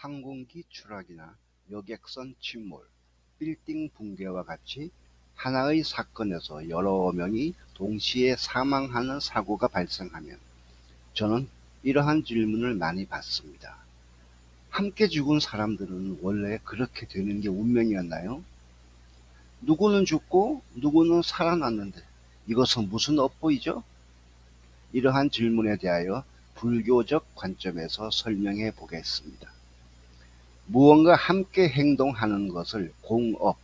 항공기 추락이나 여객선 침몰, 빌딩 붕괴와 같이 하나의 사건에서 여러 명이 동시에 사망하는 사고가 발생하면 저는 이러한 질문을 많이 받습니다. 함께 죽은 사람들은 원래 그렇게 되는 게 운명이었나요? 누구는 죽고 누구는 살아났는데 이것은 무슨 업보이죠? 이러한 질문에 대하여 불교적 관점에서 설명해 보겠습니다. 무언가 함께 행동하는 것을 공업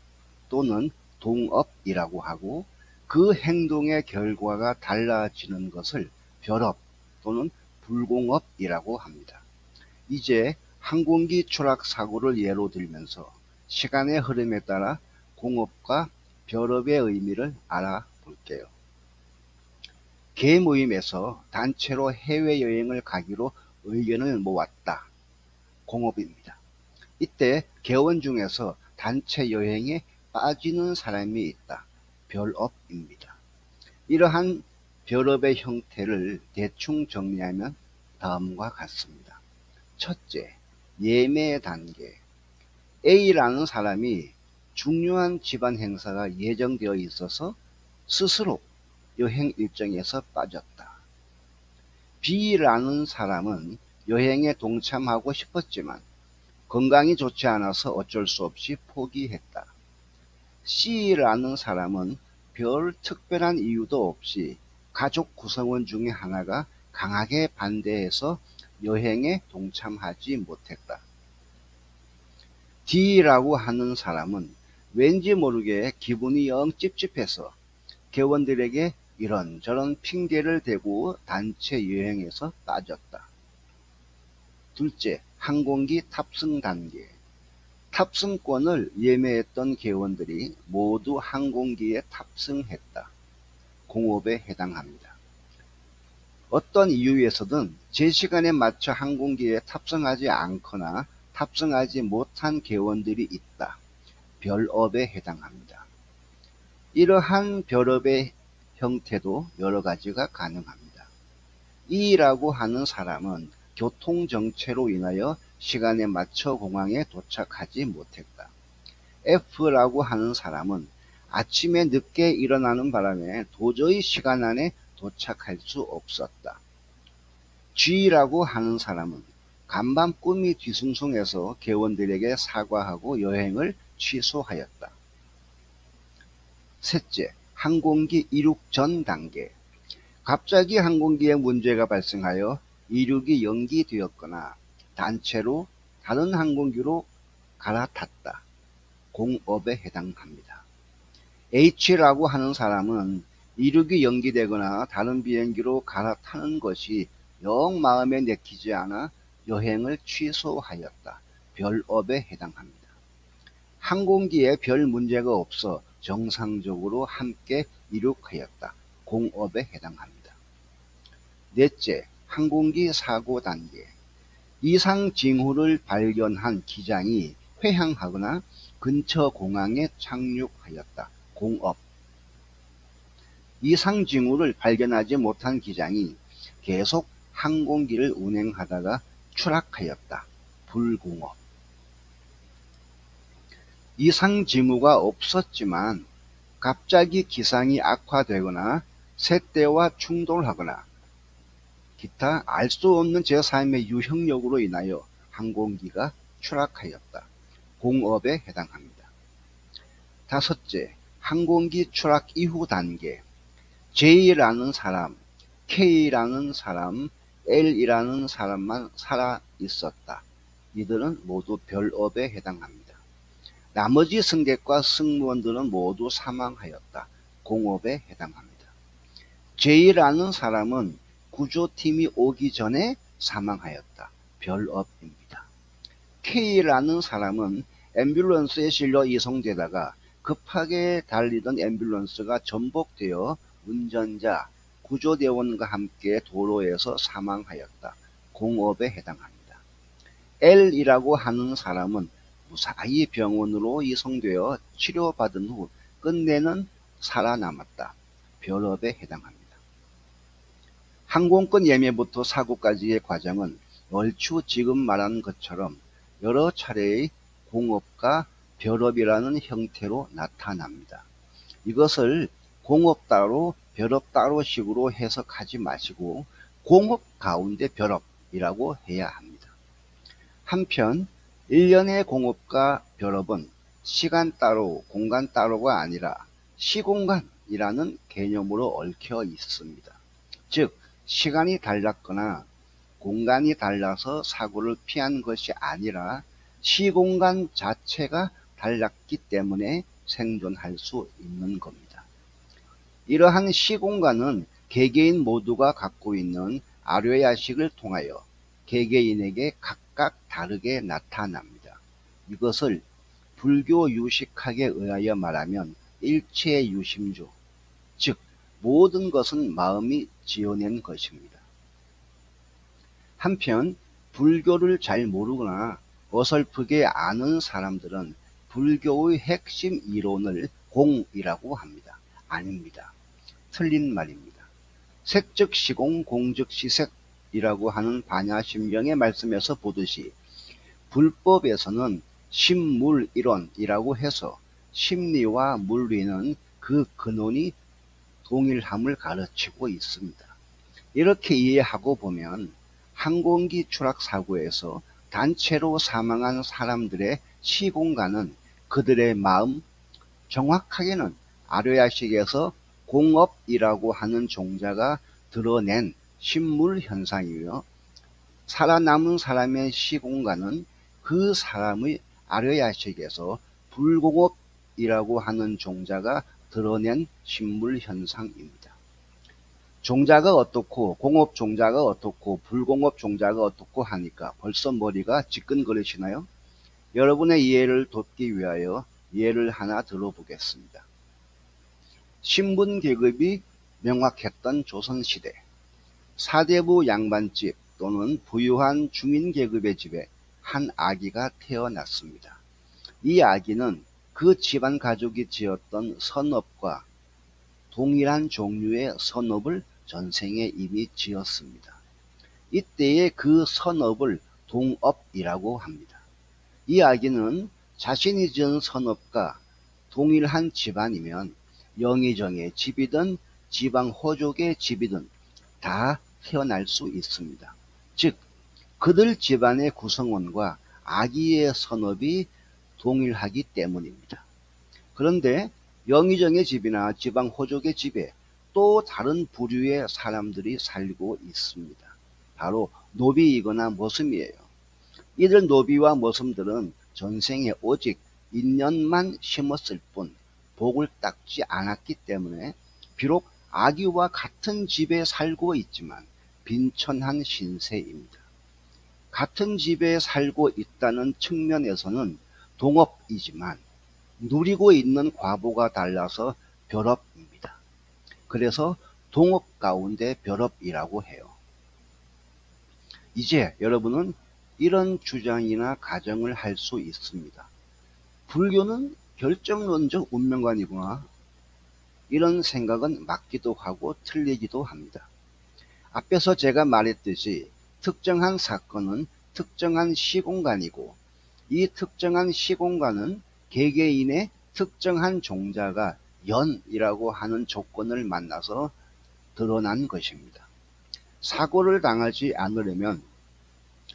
또는 동업이라고 하고, 그 행동의 결과가 달라지는 것을 별업 또는 불공업이라고 합니다. 이제 항공기 추락 사고를 예로 들면서 시간의 흐름에 따라 공업과 별업의 의미를 알아볼게요. 계모임에서 단체로 해외여행을 가기로 의견을 모았다. 공업입니다. 이때 개원 중에서 단체 여행에 빠지는 사람이 있다. 별업입니다. 이러한 별업의 형태를 대충 정리하면 다음과 같습니다. 첫째, 예매 단계. A라는 사람이 중요한 집안 행사가 예정되어 있어서 스스로 여행 일정에서 빠졌다. B라는 사람은 여행에 동참하고 싶었지만 건강이 좋지 않아서 어쩔 수 없이 포기했다. C라는 사람은 별 특별한 이유도 없이 가족 구성원 중에 하나가 강하게 반대해서 여행에 동참하지 못했다. D라고 하는 사람은 왠지 모르게 기분이 영 찝찝해서 개원들에게 이런저런 핑계를 대고 단체 여행에서 빠졌다. 둘째, 항공기 탑승 단계. 탑승권을 예매했던 개원들이 모두 항공기에 탑승했다. 공업에 해당합니다. 어떤 이유에서든 제 시간에 맞춰 항공기에 탑승하지 않거나 탑승하지 못한 개원들이 있다. 별업에 해당합니다. 이러한 별업의 형태도 여러 가지가 가능합니다. E라고 하는 사람은 교통정체로 인하여 시간에 맞춰 공항에 도착하지 못했다. F라고 하는 사람은 아침에 늦게 일어나는 바람에 도저히 시간 안에 도착할 수 없었다. G라고 하는 사람은 간밤 꿈이 뒤숭숭해서 개원들에게 사과하고 여행을 취소하였다. 셋째, 항공기 이륙 전 단계. 갑자기 항공기에 문제가 발생하여 이륙이 연기되었거나 단체로 다른 항공기로 갈아탔다. 공업에 해당합니다. H라고 하는 사람은 이륙이 연기되거나 다른 비행기로 갈아타는 것이 영 마음에 내키지 않아 여행을 취소하였다. 별업에 해당합니다. 항공기에 별 문제가 없어 정상적으로 함께 이륙하였다. 공업에 해당합니다. 넷째, 항공기 사고 단계. 이상 징후를 발견한 기장이 회항하거나 근처 공항에 착륙하였다. 공업. 이상 징후를 발견하지 못한 기장이 계속 항공기를 운행하다가 추락하였다. 불공업. 이상 징후가 없었지만 갑자기 기상이 악화되거나 새떼와 충돌하거나 기타 알 수 없는 제3의 유형력으로 인하여 항공기가 추락하였다. 공업에 해당합니다. 다섯째, 항공기 추락 이후 단계. J라는 사람, K라는 사람, L이라는 사람만 살아 있었다. 이들은 모두 별업에 해당합니다. 나머지 승객과 승무원들은 모두 사망하였다. 공업에 해당합니다. J라는 사람은 구조팀이 오기 전에 사망하였다. 별업입니다. K라는 사람은 앰뷸런스에 실려 이송되다가 급하게 달리던 앰뷸런스가 전복되어 운전자, 구조대원과 함께 도로에서 사망하였다. 공업에 해당합니다. L이라고 하는 사람은 무사히 병원으로 이송되어 치료받은 후 끝내는 살아남았다. 별업에 해당합니다. 항공권 예매부터 사고까지의 과정은 얼추 지금 말한 것처럼 여러 차례의 공업과 별업이라는 형태로 나타납니다. 이것을 공업 따로 별업 따로 식으로 해석하지 마시고 공업 가운데 별업이라고 해야 합니다. 한편 일련의 공업과 별업은 시간 따로 공간 따로가 아니라 시공간이라는 개념으로 얽혀 있습니다. 즉 시간이 달랐거나 공간이 달라서 사고를 피한 것이 아니라 시공간 자체가 달랐기 때문에 생존할 수 있는 겁니다. 이러한 시공간은 개개인 모두가 갖고 있는 아뢰야식을 통하여 개개인에게 각각 다르게 나타납니다. 이것을 불교 유식학에 의하여 말하면 일체유심조, 즉 모든 것은 마음이 지어낸 것입니다. 한편 불교를 잘 모르거나 어설프게 아는 사람들은 불교의 핵심 이론을 공이라고 합니다. 아닙니다. 틀린 말입니다. 색즉 시공, 공즉 시색이라고 하는 반야심경의 말씀에서 보듯이 불법에서는 심물이론이라고 해서 심리와 물리는 그 근원이 동일함을 가르치고 있습니다. 이렇게 이해하고 보면 항공기 추락 사고에서 단체로 사망한 사람들의 시공간은 그들의 마음, 정확하게는 아뢰야식에서 공업이라고 하는 종자가 드러낸 심물 현상이며, 살아남은 사람의 시공간은 그 사람의 아뢰야식에서 불공업이라고 하는 종자가 드러낸 심물 현상입니다. 종자가 어떻고 공업 종자가 어떻고 불공업 종자가 어떻고 하니까 벌써 머리가 지끈거리시나요? 여러분의 이해를 돕기 위하여 예를 하나 들어보겠습니다. 신분 계급이 명확했던 조선시대, 사대부 양반집 또는 부유한 중인계급의 집에 한 아기가 태어났습니다. 이 아기는 그 집안 가족이 지었던 선업과 동일한 종류의 선업을 전생에 이미 지었습니다. 이때의 그 선업을 동업이라고 합니다. 이 아기는 자신이 지은 선업과 동일한 집안이면 영의정의 집이든 지방 호족의 집이든 다 태어날 수 있습니다. 즉 그들 집안의 구성원과 아기의 선업이 동일하기 때문입니다. 그런데 영의정의 집이나 지방 호족의 집에 또 다른 부류의 사람들이 살고 있습니다. 바로 노비이거나 머슴이에요. 이들 노비와 머슴들은 전생에 오직 인연만 심었을 뿐 복을 닦지 않았기 때문에 비록 아기와 같은 집에 살고 있지만 빈천한 신세입니다. 같은 집에 살고 있다는 측면에서는 동업이지만 누리고 있는 과보가 달라서 별업입니다. 그래서 동업 가운데 별업이라고 해요. 이제 여러분은 이런 주장이나 가정을 할 수 있습니다. 불교는 결정론적 운명관이구나. 이런 생각은 맞기도 하고 틀리기도 합니다. 앞에서 제가 말했듯이 특정한 사건은 특정한 시공간이고, 이 특정한 시공간은 개개인의 특정한 종자가 연이라고 하는 조건을 만나서 드러난 것입니다. 사고를 당하지 않으려면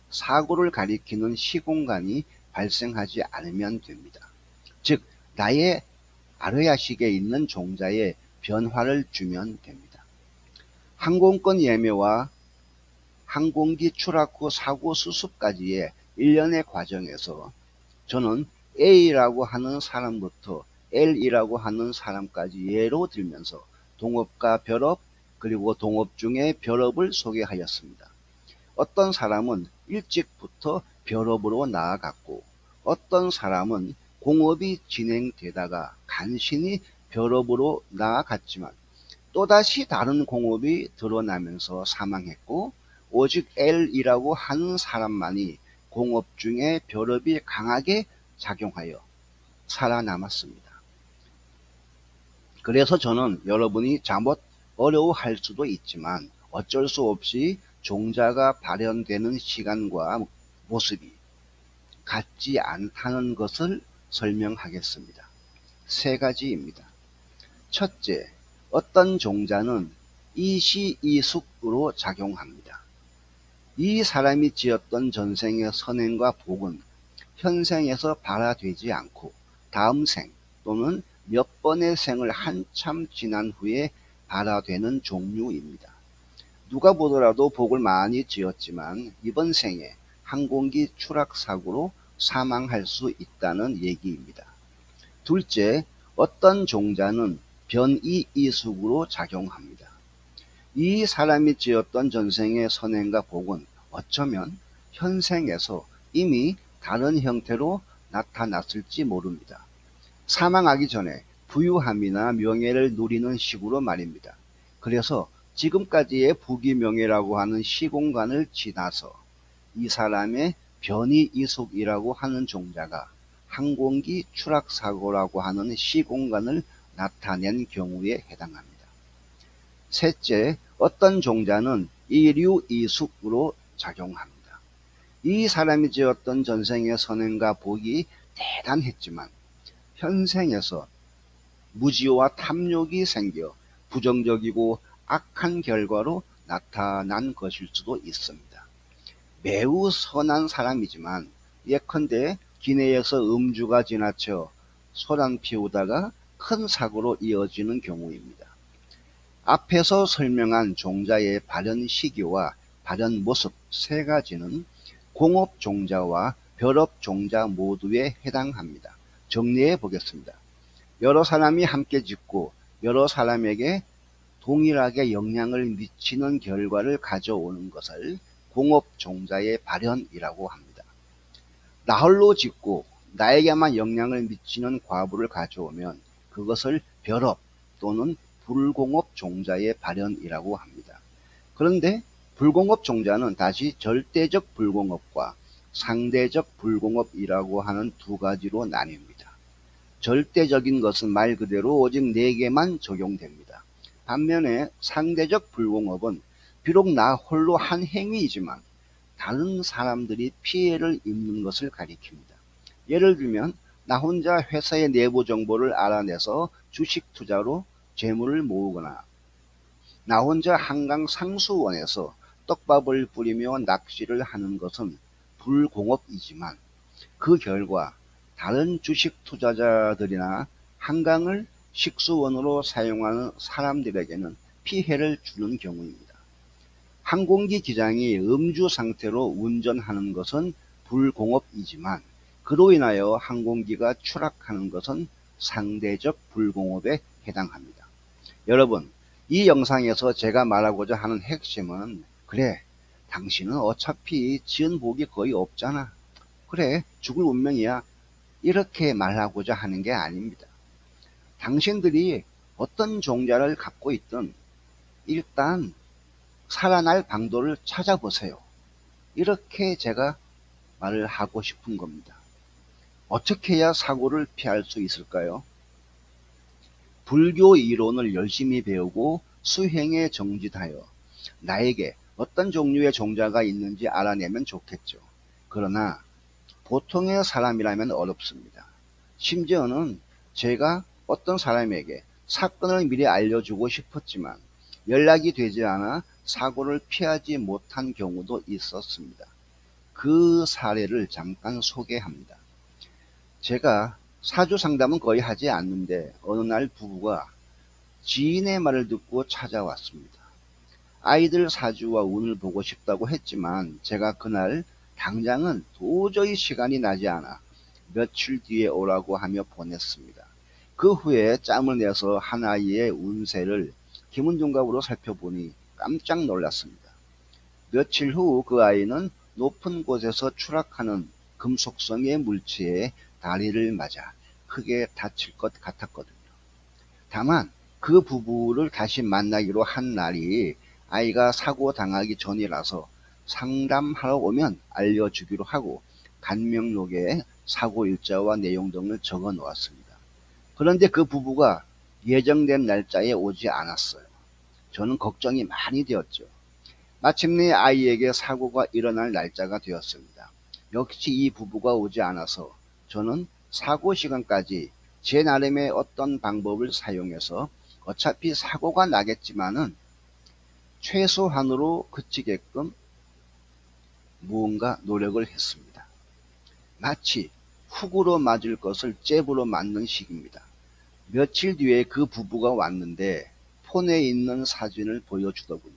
사고를 가리키는 시공간이 발생하지 않으면 됩니다. 즉 나의 아뢰야식에 있는 종자에 변화를 주면 됩니다. 항공권 예매와 항공기 추락 후 사고 수습까지의 일련의 과정에서 저는 A라고 하는 사람부터 L이라고 하는 사람까지 예로 들면서 동업과 별업 그리고 동업 중에 별업을 소개하였습니다. 어떤 사람은 일찍부터 별업으로 나아갔고, 어떤 사람은 공업이 진행되다가 간신히 별업으로 나아갔지만 또다시 다른 공업이 드러나면서 사망했고, 오직 L이라고 하는 사람만이 공업 중에 별업이 강하게 작용하여 살아남았습니다. 그래서 저는 여러분이 잠옷 어려워할 수도 있지만 어쩔 수 없이 종자가 발현되는 시간과 모습이 같지 않다는 것을 설명하겠습니다. 세 가지입니다. 첫째, 어떤 종자는 이시이숙으로 작용합니다. 이 사람이 지었던 전생의 선행과 복은 현생에서 발화되지 않고 다음 생 또는 몇 번의 생을 한참 지난 후에 발화되는 종류입니다. 누가 보더라도 복을 많이 지었지만 이번 생에 항공기 추락사고로 사망할 수 있다는 얘기입니다. 둘째, 어떤 종자는 변이이숙으로 작용합니다. 이 사람이 지었던 전생의 선행과 복은 어쩌면 현생에서 이미 다른 형태로 나타났을지 모릅니다. 사망하기 전에 부유함이나 명예를 누리는 식으로 말입니다. 그래서 지금까지의 부귀명예라고 하는 시공간을 지나서 이 사람의 변이이숙이라고 하는 종자가 항공기 추락사고라고 하는 시공간을 나타낸 경우에 해당합니다. 셋째, 어떤 종자는 이류이숙으로 작용합니다. 이 사람이 지었던 전생의 선행과 복이 대단했지만 현생에서 무지와 탐욕이 생겨 부정적이고 악한 결과로 나타난 것일 수도 있습니다. 매우 선한 사람이지만 예컨대 기내에서 음주가 지나쳐 소란 피우다가 큰 사고로 이어지는 경우입니다. 앞에서 설명한 종자의 발현 시기와 발현 모습 세 가지는 공업 종자와 별업 종자 모두에 해당합니다. 정리해 보겠습니다. 여러 사람이 함께 짓고 여러 사람에게 동일하게 영향을 미치는 결과를 가져오는 것을 공업 종자의 발현이라고 합니다. 나 홀로 짓고 나에게만 영향을 미치는 과부를 가져오면 그것을 별업 또는 불공업 종자의 발현이라고 합니다. 그런데 불공업 종자는 다시 절대적 불공업과 상대적 불공업이라고 하는 두 가지로 나뉩니다. 절대적인 것은 말 그대로 오직 내게만 적용됩니다. 반면에 상대적 불공업은 비록 나 홀로 한 행위이지만 다른 사람들이 피해를 입는 것을 가리킵니다. 예를 들면 나 혼자 회사의 내부 정보를 알아내서 주식 투자로 재물을 모으거나 나 혼자 한강 상수원에서 떡밥을 뿌리며 낚시를 하는 것은 불공업이지만 그 결과 다른 주식 투자자들이나 한강을 식수원으로 사용하는 사람들에게는 피해를 주는 경우입니다. 항공기 기장이 음주 상태로 운전하는 것은 불공업이지만 그로 인하여 항공기가 추락하는 것은 상대적 불공업에 해당합니다. 여러분, 이 영상에서 제가 말하고자 하는 핵심은 그래, 당신은 어차피 지은 복이 거의 없잖아. 그래, 죽을 운명이야. 이렇게 말하고자 하는 게 아닙니다. 당신들이 어떤 종자를 갖고 있든 일단 살아날 방도를 찾아보세요. 이렇게 제가 말을 하고 싶은 겁니다. 어떻게 해야 사고를 피할 수 있을까요? 불교 이론을 열심히 배우고 수행에 정진하여 나에게 어떤 종류의 종자가 있는지 알아내면 좋겠죠. 그러나 보통의 사람이라면 어렵습니다. 심지어는 제가 어떤 사람에게 사건을 미리 알려주고 싶었지만 연락이 되지 않아 사고를 피하지 못한 경우도 있었습니다. 그 사례를 잠깐 소개합니다. 제가 사주 상담은 거의 하지 않는데 어느 날 부부가 지인의 말을 듣고 찾아왔습니다. 아이들 사주와 운을 보고 싶다고 했지만 제가 그날 당장은 도저히 시간이 나지 않아 며칠 뒤에 오라고 하며 보냈습니다. 그 후에 짬을 내서 한 아이의 운세를 기문둔갑으로 살펴보니 깜짝 놀랐습니다. 며칠 후 그 아이는 높은 곳에서 추락하는 금속성의 물체에 다리를 맞아 크게 다칠 것 같았거든요. 다만 그 부부를 다시 만나기로 한 날이 아이가 사고 당하기 전이라서 상담하러 오면 알려주기로 하고 간명록에 사고 일자와 내용 등을 적어 놓았습니다. 그런데 그 부부가 예정된 날짜에 오지 않았어요. 저는 걱정이 많이 되었죠. 마침내 아이에게 사고가 일어날 날짜가 되었습니다. 역시 이 부부가 오지 않아서 저는 사고 시간까지 제 나름의 어떤 방법을 사용해서 어차피 사고가 나겠지만은 최소한으로 그치게끔 무언가 노력을 했습니다. 마치 훅으로 맞을 것을 잽으로 맞는 식입니다. 며칠 뒤에 그 부부가 왔는데 폰에 있는 사진을 보여주더군요.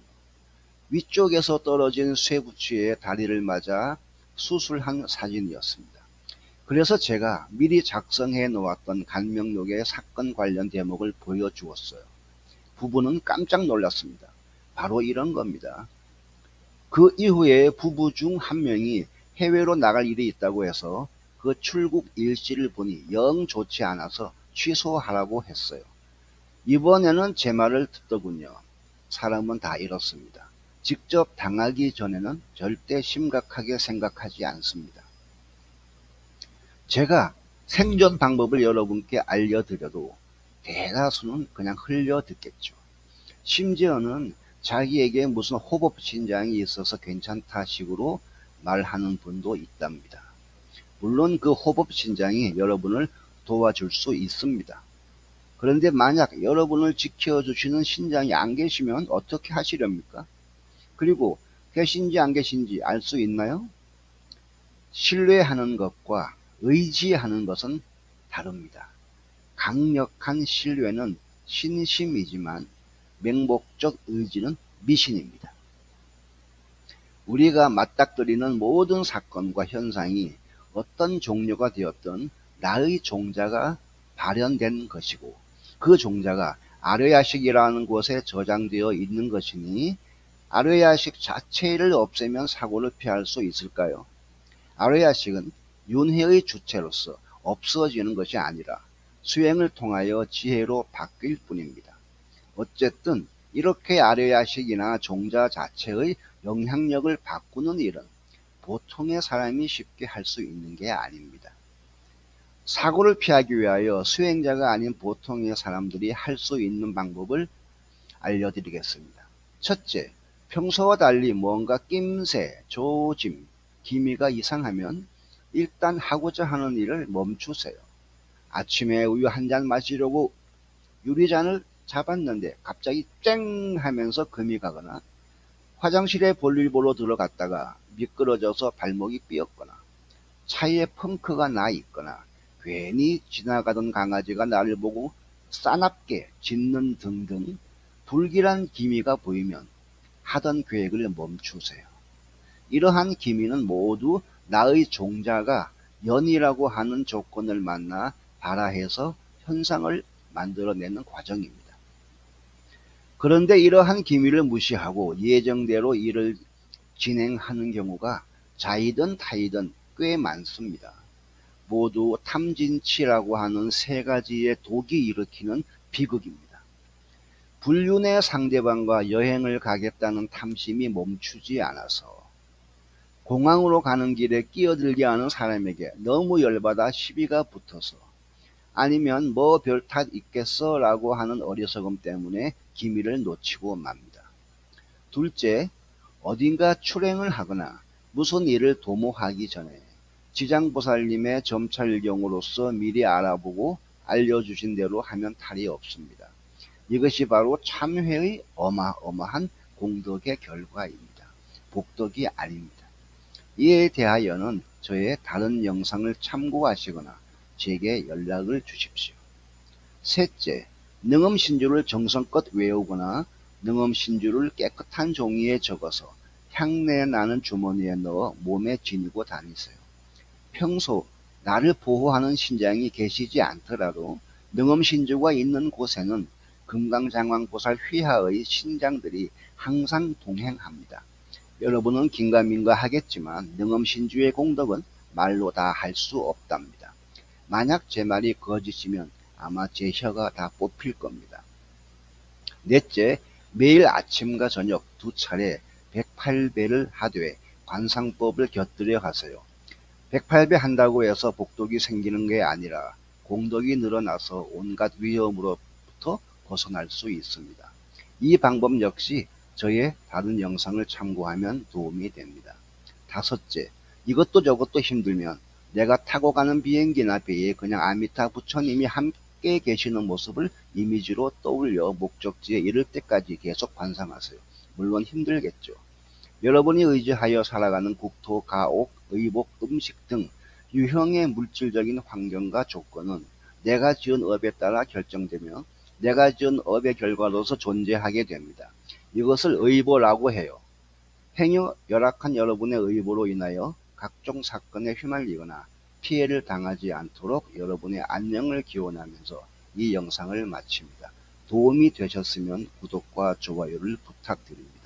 위쪽에서 떨어진 쇠붙이에 다리를 맞아 수술한 사진이었습니다. 그래서 제가 미리 작성해 놓았던 간명록의 사건 관련 대목을 보여주었어요. 부부는 깜짝 놀랐습니다. 바로 이런 겁니다. 그 이후에 부부 중 한 명이 해외로 나갈 일이 있다고 해서 그 출국 일시를 보니 영 좋지 않아서 취소하라고 했어요. 이번에는 제 말을 듣더군요. 사람은 다 이렇습니다. 직접 당하기 전에는 절대 심각하게 생각하지 않습니다. 제가 생존 방법을 여러분께 알려드려도 대다수는 그냥 흘려 듣겠죠. 심지어는 자기에게 무슨 호법신장이 있어서 괜찮다 식으로 말하는 분도 있답니다. 물론 그 호법신장이 여러분을 도와줄 수 있습니다. 그런데 만약 여러분을 지켜주시는 신장이 안 계시면 어떻게 하시렵니까? 그리고 계신지 안 계신지 알 수 있나요? 신뢰하는 것과 의지하는 것은 다릅니다. 강력한 신뢰는 신심이지만 맹목적 의지는 미신입니다. 우리가 맞닥뜨리는 모든 사건과 현상이 어떤 종류가 되었든 나의 종자가 발현된 것이고 그 종자가 아뢰야식이라는 곳에 저장되어 있는 것이니 아뢰야식 자체를 없애면 사고를 피할 수 있을까요? 아뢰야식은 윤회의 주체로서 없어지는 것이 아니라 수행을 통하여 지혜로 바뀔 뿐입니다. 어쨌든 이렇게 아뢰야식이나 종자 자체의 영향력을 바꾸는 일은 보통의 사람이 쉽게 할 수 있는 게 아닙니다. 사고를 피하기 위하여 수행자가 아닌 보통의 사람들이 할 수 있는 방법을 알려드리겠습니다. 첫째, 평소와 달리 뭔가 낌새, 조짐, 기미가 이상하면 일단 하고자 하는 일을 멈추세요. 아침에 우유 한 잔 마시려고 유리잔을 잡았는데 갑자기 쨍 하면서 금이 가거나 화장실에 볼일 보러 들어갔다가 미끄러져서 발목이 삐었거나 차에 펑크가 나 있거나 괜히 지나가던 강아지가 나를 보고 싸납게 짖는 등등 불길한 기미가 보이면 하던 계획을 멈추세요. 이러한 기미는 모두 나의 종자가 연이라고 하는 조건을 만나 발화해서 현상을 만들어내는 과정입니다. 그런데 이러한 기미를 무시하고 예정대로 일을 진행하는 경우가 자이든 타이든 꽤 많습니다. 모두 탐진치라고 하는 세 가지의 독이 일으키는 비극입니다. 불륜의 상대방과 여행을 가겠다는 탐심이 멈추지 않아서 공항으로 가는 길에 끼어들게 하는 사람에게 너무 열받아 시비가 붙어서 아니면 뭐 별 탓 있겠어 라고 하는 어리석음 때문에 기미를 놓치고 맙니다. 둘째, 어딘가 출행을 하거나 무슨 일을 도모하기 전에 지장보살님의 점찰경으로서 미리 알아보고 알려주신 대로 하면 탈이 없습니다. 이것이 바로 참회의 어마어마한 공덕의 결과입니다. 복덕이 아닙니다. 이에 대하여는 저의 다른 영상을 참고하시거나 제게 연락을 주십시오. 셋째, 능엄신주를 정성껏 외우거나 능엄신주를 깨끗한 종이에 적어서 향내 나는 주머니에 넣어 몸에 지니고 다니세요. 평소 나를 보호하는 신장이 계시지 않더라도 능엄신주가 있는 곳에는 금강장왕보살 휘하의 신장들이 항상 동행합니다. 여러분은 긴가민가 하겠지만 능엄신주의 공덕은 말로 다 할 수 없답니다. 만약 제 말이 거짓이면 아마 제 혀가 다 뽑힐 겁니다. 넷째, 매일 아침과 저녁 두 차례 108배를 하되 관상법을 곁들여 하세요. 108배 한다고 해서 복덕이 생기는 게 아니라 공덕이 늘어나서 온갖 위험으로부터 벗어날 수 있습니다. 이 방법 역시 저의 다른 영상을 참고하면 도움이 됩니다. 다섯째, 이것도 저것도 힘들면 내가 타고 가는 비행기나 배에 그냥 아미타 부처님이 함께 계시는 모습을 이미지로 떠올려 목적지에 이를 때까지 계속 관상하세요. 물론 힘들겠죠. 여러분이 의지하여 살아가는 국토, 가옥, 의복, 음식 등 유형의 물질적인 환경과 조건은 내가 지은 업에 따라 결정되며 내가 지은 업의 결과로서 존재하게 됩니다. 이것을 의보라고 해요. 행여 열악한 여러분의 의보로 인하여 각종 사건에 휘말리거나 피해를 당하지 않도록 여러분의 안녕을 기원하면서 이 영상을 마칩니다. 도움이 되셨으면 구독과 좋아요를 부탁드립니다.